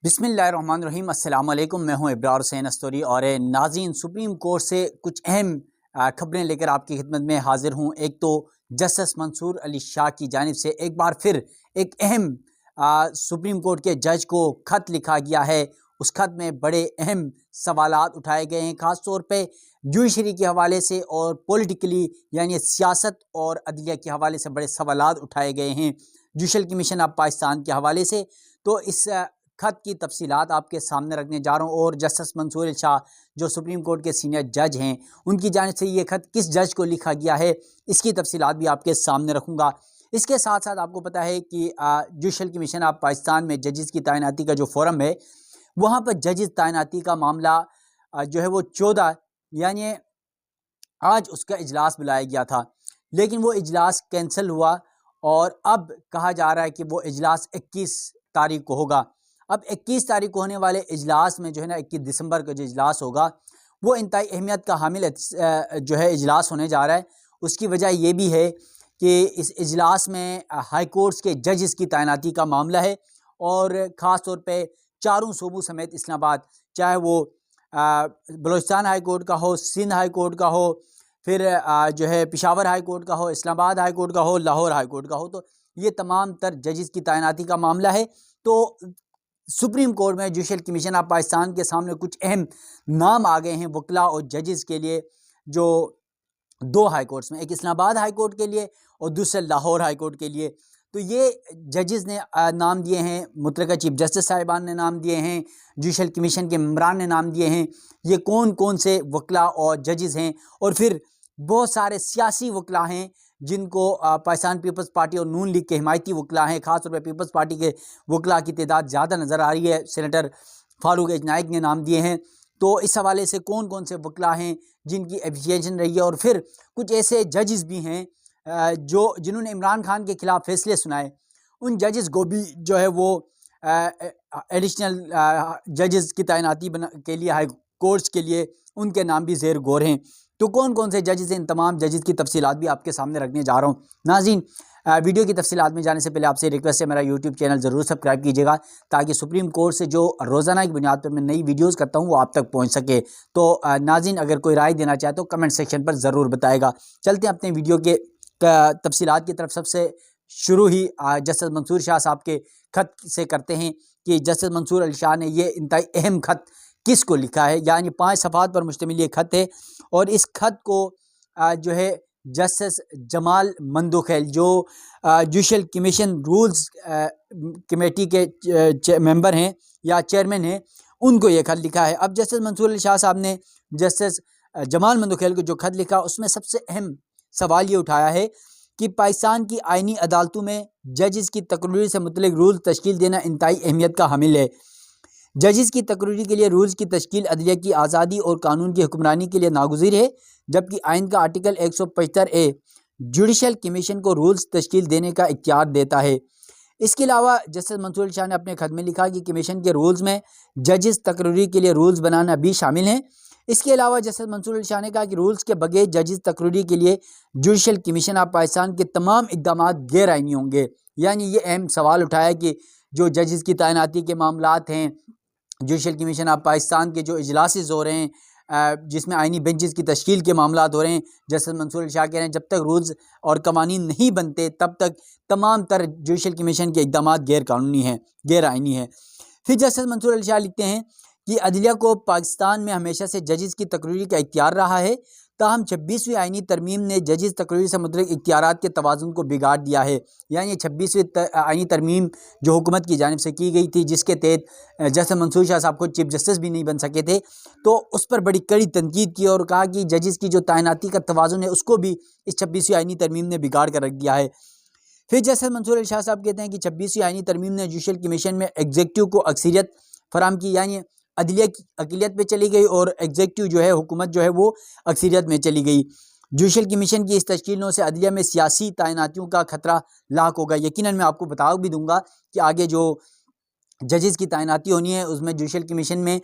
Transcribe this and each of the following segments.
बिस्मिल्लाहिर्रहमानिर्रहीम अस्सलाम वालेकुम। मैं हूं इब्रार हुसैन अस्तोरी और नाज़रीन, सुप्रीम कोर्ट से कुछ अहम खबरें लेकर आपकी खिदमत में हाजिर हूं। एक तो जस्टिस मंसूर अली शाह की जानिब से एक बार फिर एक अहम सुप्रीम कोर्ट के जज को ख़त लिखा गया है। उस खत में बड़े अहम सवालात उठाए गए हैं, ख़ास तौर पे जुडिशरी के हवाले से और पॉलिटिकली यानी सियासत और अदलिया के हवाले से बड़े सवालात उठाए गए हैं जुडिशल कमीशन ऑफ पाकिस्तान के हवाले से। तो इस खत की तफसीलात आपके सामने रखने जा रहा हूँ और जस्टिस मंसूर अली शाह जो सुप्रीम कोर्ट के सीनियर जज हैं, उनकी जानिब से ये खत किस जज को लिखा गया है, इसकी तफसीलात भी आपके सामने रखूँगा। इसके साथ साथ आपको पता है कि जुडिशल कमीशन ऑफ पाकिस्तान में जजेस की तैनाती का जो फोरम है, वहाँ पर जजेस तैनाती का मामला जो है वो 14 यानी आज उसका इजलास बुलाया गया था, लेकिन वो इजलास कैंसिल हुआ और अब कहा जा रहा है कि वो इजलास 21 तारीख को होगा। अब 21 तारीख को होने वाले इजलास में जो है ना, 21 दिसंबर का जो इजलास होगा वो इंतहाई अहमियत का हामिल जो है इजलास होने जा रहा है। उसकी वजह ये भी है कि इस इजलास में हाई कोर्ट्स के जजेस की तैनाती का मामला है और ख़ास तौर पे चारों सूबों समेत इस्लामाबाद, चाहे वो बलूचिस्तान हाई कोर्ट का हो, सिंध हाई कोर्ट का हो, फिर जो है पेशावर हाई कोर्ट का हो, इस्लामाबाद हाई कोर्ट का हो, लाहौर हाई कोर्ट का हो, तो ये तमाम तर जजेस की तैनाती का मामला है। तो सुप्रीम कोर्ट में जुडिशल कमीशन ऑफ पाकिस्तान के सामने कुछ अहम नाम आ गए हैं वकला और जजेस के लिए, जो दो हाई कोर्ट्स में, एक इस्लामाबाद हाई कोर्ट के लिए और दूसरे लाहौर हाई कोर्ट के लिए। तो ये जजेस ने नाम दिए हैं, मुतलका चीफ जस्टिस साहिबान ने नाम दिए हैं, जुडिशल कमीशन के मेंबरान ने नाम दिए हैं। ये कौन कौन से वकला और जजेस हैं, और फिर बहुत सारे सियासी वकला हैं जिनको पाकिस्तान पीपल्स पार्टी और नून लीग के हिमायती वकला हैं। ख़ासतौर पर पीपल्स पार्टी के वकला की तादाद ज़्यादा नज़र आ रही है, सेनेटर फारूक नाइक ने नाम दिए हैं। तो इस हवाले से कौन कौन से वकला हैं जिनकी एफिशिएशन रही है, और फिर कुछ ऐसे जजेस भी हैं जिन्होंने इमरान खान के ख़िलाफ़ फैसले सुनाए, उन जजेस को भी जो है वो एडिशनल जजेस की तैनाती के लिए हाई कोर्ट्स के लिए उनके नाम भी ज़ेर गौर हैं। तो कौन कौन से जजेस हैं, इन तमाम जजेस की तफसीलात भी आपके सामने रखने जा रहा हूँ। नाज़रीन, वीडियो की तफसीलात में जाने से पहले आपसे रिक्वेस्ट है, मेरा यूट्यूब चैनल ज़रूर सब्सक्राइब कीजिएगा ताकि सुप्रीम कोर्ट से जो रोज़ाना की बुनियाद पर मैं नई वीडियोस करता हूँ वो आप तक पहुँच सके। तो नाज़रीन, अगर कोई राय देना चाहे तो कमेंट सेक्शन पर ज़रूर बताएगा। चलते हैं अपने वीडियो के तफसीलात की तरफ। सबसे शुरू ही जस्टिस मंसूर शाह साहब के ख़त से करते हैं कि जस्टिस मंसूर अली शाह ने ये इंतहाई अहम ख़त किस को लिखा है। यानी 5 सफ़ात पर मुश्तमिल ये ख़त है और इस ख़त को जो है जस्टिस जमाल मंदोखेल, जो जुडिशल कमीशन रूल्स कमेटी के मेंबर हैं या चेयरमैन हैं, उनको ये ख़त लिखा है। अब जस्टिस मंसूर अली शाह साहब ने जस्टिस जमाल मंदोखेल को जो ख़त लिखा, उसमें सबसे अहम सवाल ये उठाया है कि पाकिस्तान की आइनी अदालतों में जजेस की तकरीर से मुतल्लिक रूल्स तश्कील देना इंतहाई अहमियत का हामिल है। जजेस की तकरीर के लिए रूल्स की तश्कील अदलिया की आज़ादी और कानून की हुक्मरानी के लिए नागुज़ीर है, जबकि आइन का आर्टिकल 175A जुडिशल कमीशन को रूल्स तश्कील देने का इख्तियार देता है। इसके अलावा जस्टिस मंसूर अली शाह ने अपने खत में लिखा कि कमीशन के रूल्स में जजेस तकरीर के लिए रूल्स बनाना भी शामिल हैं। इसके अलावा जस्टिस मंसूर अली शाह ने कहा कि रूल्स के बगैर जजेस तकरीर के लिए जुडिशल कमीशन ऑफ पाकिस्तान के तमाम इक़दाम गैर आइनी होंगे। यानी ये अहम सवाल उठाया कि जो जजेस की तैनाती के मामलात हैं, जुडिशल कमीशन ऑफ पाकिस्तान के जो इजलासेस हो रहे हैं जिसमें आइनी बेंचेस की तश्कील के मामलात हो रहे हैं, जस्टिस मंसूर अली शाह कह रहे हैं जब तक रूल्स और कवानीन नहीं बनते तब तक तमाम तर जुडिशल कमीशन के इक़दाम गैर कानूनी हैं, गैर आइनी हैं। फिर जस्टिस मंसूर अली शाह लिखते हैं कि अदलिया को पाकिस्तान में हमेशा से जजेस की तकरीर का इख्तियार रहा है, ताहम 26वीं आइनी तरमीम ने जजेस तकरीर से मुतल्लिक इख्तियारात के तवाज़ुन को बिगाड़ दिया है। यानी 26वीं आइनी तरमीम जो हुकूमत की जानिब से की गई थी, जिसके तहत जस्टिस मंसूर शाह साहब को चीफ जस्टिस भी नहीं बन सके थे, तो उस पर बड़ी कड़ी तनकीद की और कहा कि जजेस की जो तैनाती का तवाज़ुन है उसको भी इस 26वीं आइनी तरमीम ने बिगाड़ कर रख दिया है। फिर जस्टिस मंसूर अली शाह साहब कहते हैं कि 26वीं आइनी तरमीम ने जुडिशल कमीशन में एग्जीक्यूटिव को अक्सरियत फराम की, यानी अदलिया की अक़लियत पे चली गई और एग्जीक्यूटिव जो है, हुकूमत जो है वो अक्सरियत में चली गई। जुडिशल कमीशन की इस तश्कीलों से अदलिया में सियासी तैनातियों का खतरा लाक होगा। यकीनन मैं आपको बता भी दूंगा कि आगे जो जजेस की तैनाती होनी है उसमें जुडिशल कमीशन में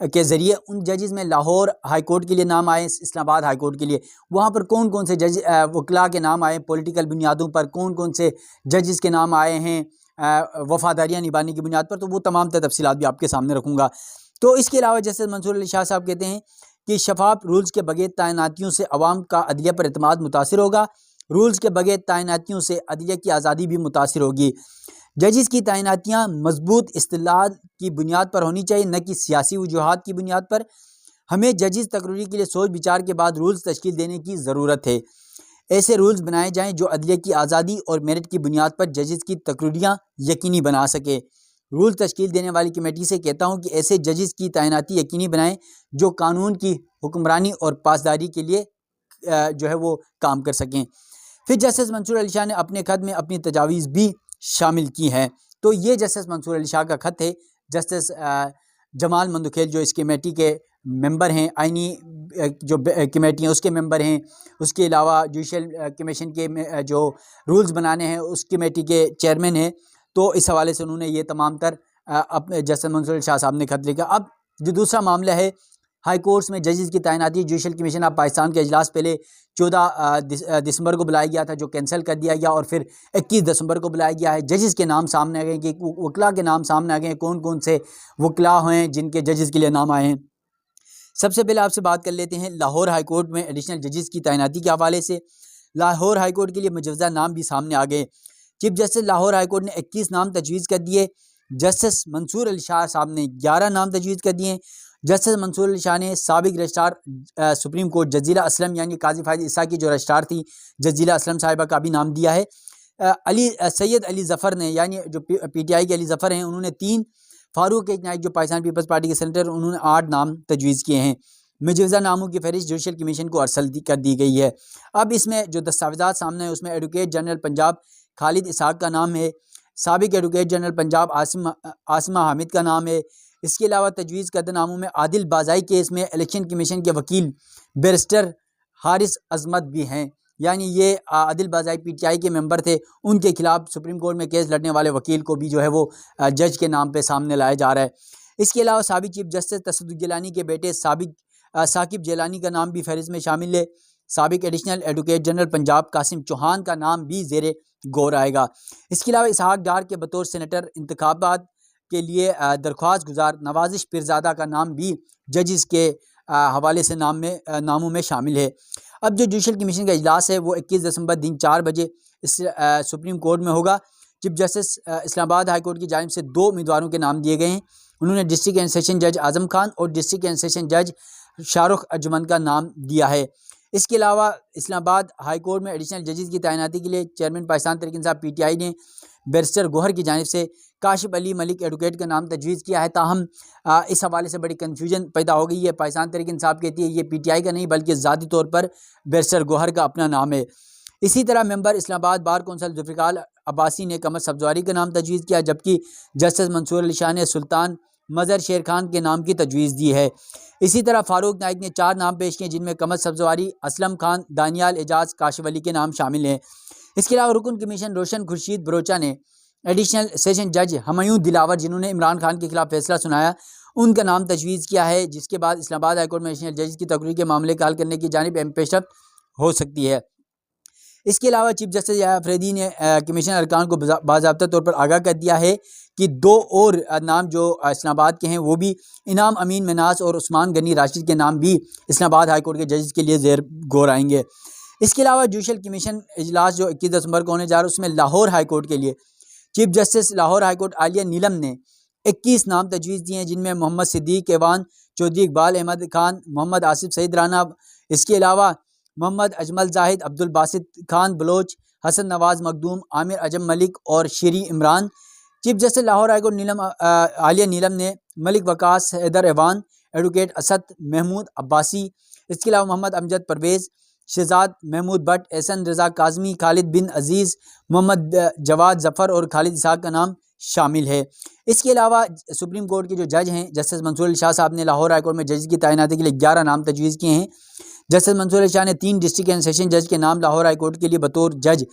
के ज़रिए उन जजेस में लाहौर हाई कोर्ट के लिए नाम आए, इस्लामाबाद हाई कोर्ट के लिए, वहाँ पर कौन कौन से जज वकला के नाम आए पॉलिटिकल बुनियादों पर, कौन कौन से जजेस के नाम आए हैं वफादारियाँ निभाने की बुनियाद पर, तो वो तमाम तफसीलात भी आपके सामने रखूँगा। तो इसके अलावा जस्टिस मंसूर अली शाह साहब कहते हैं कि शफाफ रूल्स के बगैर तैनातियों से अवाम का अदलिया पर एतमाद मुतासिर होगा। रूल्स के बगैर तैनातियों से अदलिया की आज़ादी भी मुतासिर होगी। जजिस की तैनातियाँ मजबूत इस्तिलाल की बुनियाद पर होनी चाहिए, न कि सियासी वजूहात की बुनियाद पर। हमें जजिस तकरीरी के लिए सोच विचार के बाद रूल्स तश्कील देने की ज़रूरत है। ऐसे रूल्स बनाए जाएँ जो अदलिया की आज़ादी और मेरिट की बुनियाद पर जजिस की तकरीरियाँ यकीनी बना सके। रूल तश्कील देने वाली कमेटी से कहता हूँ कि ऐसे जजिस की तैनाती यकीनी बनाएं जो कानून की हुक्मरानी और पासदारी के लिए जो है वो काम कर सकें। फिर जस्टिस मंसूर अली शाह ने अपने खत में अपनी तजावीज़ भी शामिल की हैं। तो ये जस्टिस मंसूर अली शाह का खत है। जस्टिस जमाल मंदुखेल जो इस कमेटी के मेंबर हैं, आइनी जो कमेटी हैं उसके मेंबर हैं, उसके अलावा जुडिशल कमीशन के जो रूल्स बनाने हैं उस कमेटी के चेयरमैन हैं। तो इस हवाले से उन्होंने ये तमाम तर अपने जस्टिस मंसूर अली शाह साहब ने खत लिखा। अब जो दूसरा मामला है हाई कोर्ट्स में जजेस की तैनाती, जुडिशल कमीशन ऑफ पाकिस्तान का इजलास पहले 14 दिसंबर को बुलाया गया था, जो कैंसिल कर दिया गया, और फिर 21 दिसंबर को बुलाया गया है। जजेस के नाम सामने आ गए कि वकला के नाम सामने आ गए, कौन कौन से वकला हैं जिनके जजेस के लिए नाम आए हैं। सबसे पहले आपसे बात कर लेते हैं लाहौर हाई कोर्ट में एडिशनल जजेस की तैनाती के हवाले से। लाहौर हाई कोर्ट के लिए मुजवजा नाम भी सामने आ गए। Chief justice Lahore high court ने 21 नाम तजवीज़ कर दिए। जस्टिस मंसूर अली शाह साहब ने 11 नाम तजवीज़ कर दिए। जस्टिस मंसूर अली शाह ने साबिक registrar supreme court Jazila Aslam यानी काजी फायद ईसा की जो रजिस्ट्रार थी जजीला असलम साहिबा का भी नाम दिया है। सैयद अली ज़फ़र ने यानी जो PTI के अली ज़फ़र हैं उन्होंने 3, फारूक एक नाइक जो पाकिस्तान पीपल्स पार्टी के सेनेटर उन्होंने 8 नाम तजवीज़ किए हैं। मुजवजा नामों की फहरिस्त जुडिशल कमीशन को अरसल कर दी गई है। अब इसमें जो दस्तावेज़ात सामने है उसमें एडवोकेट जनरल पंजाब खालिद इसाक का नाम है, साबिक एडवोकेट जनरल पंजाब आसिमा हामिद का नाम है। इसके अलावा तजवीज़ करदा नामों में आदिल बाज़ाई केस में इलेक्शन कमीशन के वकील बैरिस्टर हारिस अजमत भी हैं, यानी ये आदिल बाज़ाई PTI के मेंबर थे, उनके खिलाफ सुप्रीम कोर्ट में केस लड़ने वाले वकील को भी जो है वो जज के नाम पे सामने लाया जा रहा है। इसके अलावा साबिक चीफ जस्टिस तसद्दुक़ जिलानी के बेटे साकिब जिलानी का नाम भी फहरिस्त में शामिल है। साबिक additional advocate general Punjab Qasim Chauhan का नाम भी ज़ेरे गौर आएगा। इसके अलावा इसहाक डार के बतौर सेनेटर इंतखाबात के लिए दरख्वास्त गुजार नवाजिश पीरज़ादा का नाम भी जजिस के हवाले से नामों में शामिल है। अब जो जुडिशल कमीशन का इजलास है वो 21 दिसंबर दिन 4 बजे इस सुप्रीम कोर्ट में होगा। Chief justice Islamabad high court की जानिब से 2 उम्मीदवारों के नाम दिए गए हैं। उन्होंने डिस्ट्रिक्ट एंड सेशन जज आज़म खान और डिस्ट्रिक्ट एंड सेशन जज शाहरुख अजमन का नाम दिया है। इसके अलावा इस्लामाबाद हाई कोर्ट में एडिशनल जजेस की तैनाती के लिए चेयरमैन पाकिस्तान तहरीक इंसाफ PTI ने बैरिस्टर गोहर की जानिब से काशिफ अली मलिक एडवोकेट का नाम तजवीज़ किया है। ताहम इस हवाले से बड़ी कन्फ्यूजन पैदा हो गई है। पाकिस्तान तहरीक इंसाफ कहती है ये PTI का नहीं बल्कि ज़ाती तौर पर बैरिस्टर गोहर का अपना नाम है। इसी तरह member Islamabad bar council Zulfiqar Abbasi ने कमर सब्ज़वारी का नाम तजवीज़ किया, जबकि जस्टिस मंसूर अली शाह ने सुल्तान मज़हर शेर खान के नाम की तजवीज़ दी है। इसी तरह फारूक नाइक ने 4 नाम पेश किए जिनमें कमर सब्ज़वारी, असलम खान, दानियाल एजाज, काशिफ अली के नाम शामिल हैं। इसके अलावा रुकन कमीशन रोशन खुर्शीद बरोचा ने एडिशनल सेशन जज हमयूं दिलावर जिन्होंने इमरान खान के खिलाफ फैसला सुनाया उनका नाम तजवीज़ किया है, जिसके बाद इस्लामाबाद हाईकोर्ट में एडिशनल जज की तकरीर के मामले का हल करने की जानिब पेशरफ्त हो सकती है। इसके अलावा चीफ जस्टिस अफरीदी ने कमीशन अरकान को बाज़ाब्ता तौर पर आगाह कर दिया है कि 2 और नाम जो इस्लामाबाद के हैं वो भी इनाम अमीन मनास और उस्मान गनी राशिद के नाम भी इस्लामाबाद हाई कोर्ट के जजेस के लिए ज़ेर गौर आएंगे। इसके अलावा जुडिशल कमीशन इजलास जो 21 दिसंबर को होने जा रहा है उसमें लाहौर हाई कोर्ट के लिए chief justice Lahore high court Aliya Neelam ने 21 नाम तजवीज़ दिए हैं, जिनमें मोहम्मद सिद्दीक एवान, चौधरी इकबाल अहमद खान, मोहम्मद आसिफ सईद राना, इसके अलावा मोहम्मद अजमल जाहिद, अब्दुल बासित खान बलोच, हसन नवाज मखदूम, आमिर अजम मलिक और Shiri Imran. Chief justice Lahore high court Aliya Neelam ने मलिक वकास हैदर एवान, एडवोकेट असद महमूद अब्बासी, इसके अलावा मोहम्मद अमजद परवेज़, शहजाद महमूद भट्ट, एहसन रज़ा काज़मी, खालिद बिन अजीज़, मोहम्मद जवाद ज़फ़र और खालिद इसाक का नाम शामिल है। इसके अलावा सुप्रीम कोर्ट के जो जज हैं जस्टिस मंसूर अली शाह साहब ने लाहौर हाई कोर्ट में जज की तैनाती के लिए 11 नाम तजवीज़ किए हैं। जस्टिस मंसूर अली शाह ने 3 डिस्ट्रिक्ट एंड सेशन जज के नाम लाहौर हाई कोर्ट के लिए बतौर जज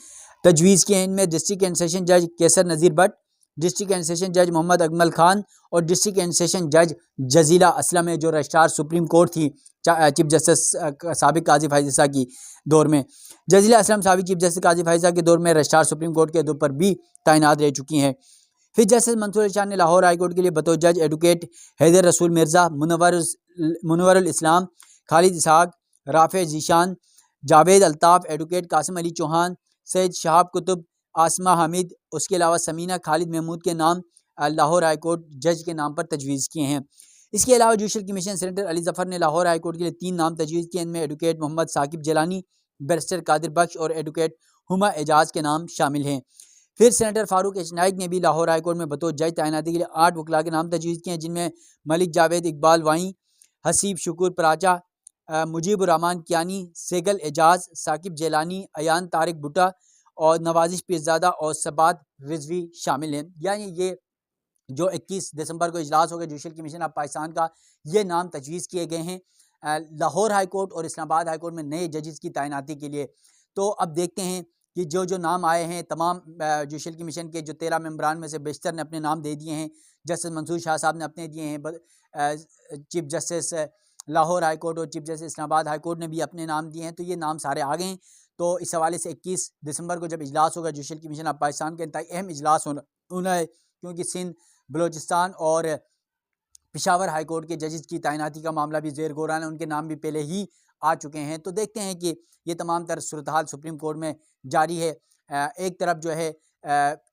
तजवीज़ किए हैं। इनमें डिस्ट्रिक्ट एंड सेशन जज कैसर नज़ीर भट्ट, डिस्ट्रिक्ट एंड सेशन जज मोहम्मद अकमल खान और डिस्ट्रिक्ट एंड सेशन जज जजीला असलम है, जो रजिस्ट्रार सुप्रीम कोर्ट थी चीफ जस्टिस साबिक काजी फायज़ की दौर में। जजीला असलम साबिक चीफ जस्टिस काजी फायज़ के दौर में रजिस्ट्रार सुप्रीम कोर्ट के दौर पर भी तैनात रह चुकी हैं। फिर जस्टिस मंसूर अली शाह ने लाहौर हाई कोर्ट के लिए बतौर जज एडवोकेट हैदर रसूल मिर्ज़ा, मुनव्वरुल इस्लाम, खालिद इसहाक, राफ़े ज़ीशान, जावेद अल्ताफ़, एडवोकेट कासिम अली चौहान, सैयद शहाब कुतुब, आसमा हामिद, उसके अलावा समीना खालिद महमूद के नाम लाहौर हाई कोर्ट जज के नाम पर तजवीज़ किए हैं। इसके अलावा judicial commission senator Ali Zafar ने लाहौर हाई कोर्ट के लिए 3 नाम तजवीज़ किए। इनमें एडवोकेट मोहम्मद साकिब जिलानी, बैरिस्टर कादिर बख्श और एडवोकेट हुमा एजाज के नाम शामिल हैं। फिर सेनेटर फारूक एच नाइक ने भी लाहौर हाई कोर्ट में बतौर जज तैनाती के लिए 8 वकला के नाम तजवीज़ किए हैं, जिनमें मलिक जावेद इकबाल वाई, हसीब शुकुर पराचा, मुजीबुर रहमान कियानी, सेगल एजाज, साकिब जेलानी, अयान तारिक भुट्टा और नवाजिश पीरज़ादा और सबात रिजवी शामिल हैं। यानी ये जो 21 दिसंबर को इजलास होगा जुडिशल कमीशन ऑफ पाकिस्तान का, ये नाम तजवीज़ किए गए हैं लाहौर हाई कोर्ट और इस्लामाबाद हाई कोर्ट में नए जजेस की तैनाती के लिए। तो अब देखते हैं कि जो जो नाम आए हैं, तमाम जुडिशल कमीशन के जो 13 मेंबरान में से बेशतर ने अपने नाम दे दिए हैं। जस्टिस मंसूर शाह साहब ने अपने दिए हैं, chief justice Lahore high court और chief justice Islamabad high court ने भी अपने नाम दिए हैं। तो ये नाम सारे आ गए हैं। तो इस हवाले से 21 दिसंबर को जब इजलास होगा जुडिशल कमीशन ऑफ पाकिस्तान का, इंतहाई अहम इजलास होना है, क्योंकि सिंध, बलोचिस्तान और पेशावर हाई कोर्ट के जजेस की तैनाती का मामला भी ज़ेर गौर है। उनके नाम भी पहले ही आ चुके हैं। तो देखते हैं कि ये तमाम तर सूरत हाल सुप्रीम कोर्ट में जारी है। एक तरफ जो है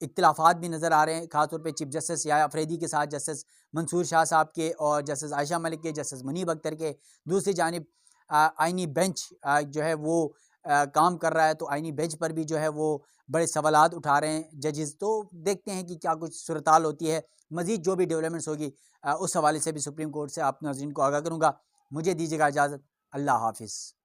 इख्तिलाफात भी नज़र आ रहे हैं, ख़ासतौर पे चीफ जस्टिस याया अफरीदी के साथ जस्टिस मंसूर शाह साहब के और जस्टिस आयशा मलिक के, जस्टिस मुनीब अख्तर के। दूसरी जानिब आइनी बेंच जो है वो काम कर रहा है, तो आइनी बेंच पर भी जो है वो बड़े सवालात उठा रहे हैं जजेस। तो देखते हैं कि क्या कुछ सूरत हाल होती है। मज़ीद जो भी डेवलपमेंट्स होगी उस हवाले से भी सुप्रीम कोर्ट से आप नाज़रीन को आगाह करूँगा। मुझे दीजिएगा इजाज़त। अल्लाह हाफ़िज़।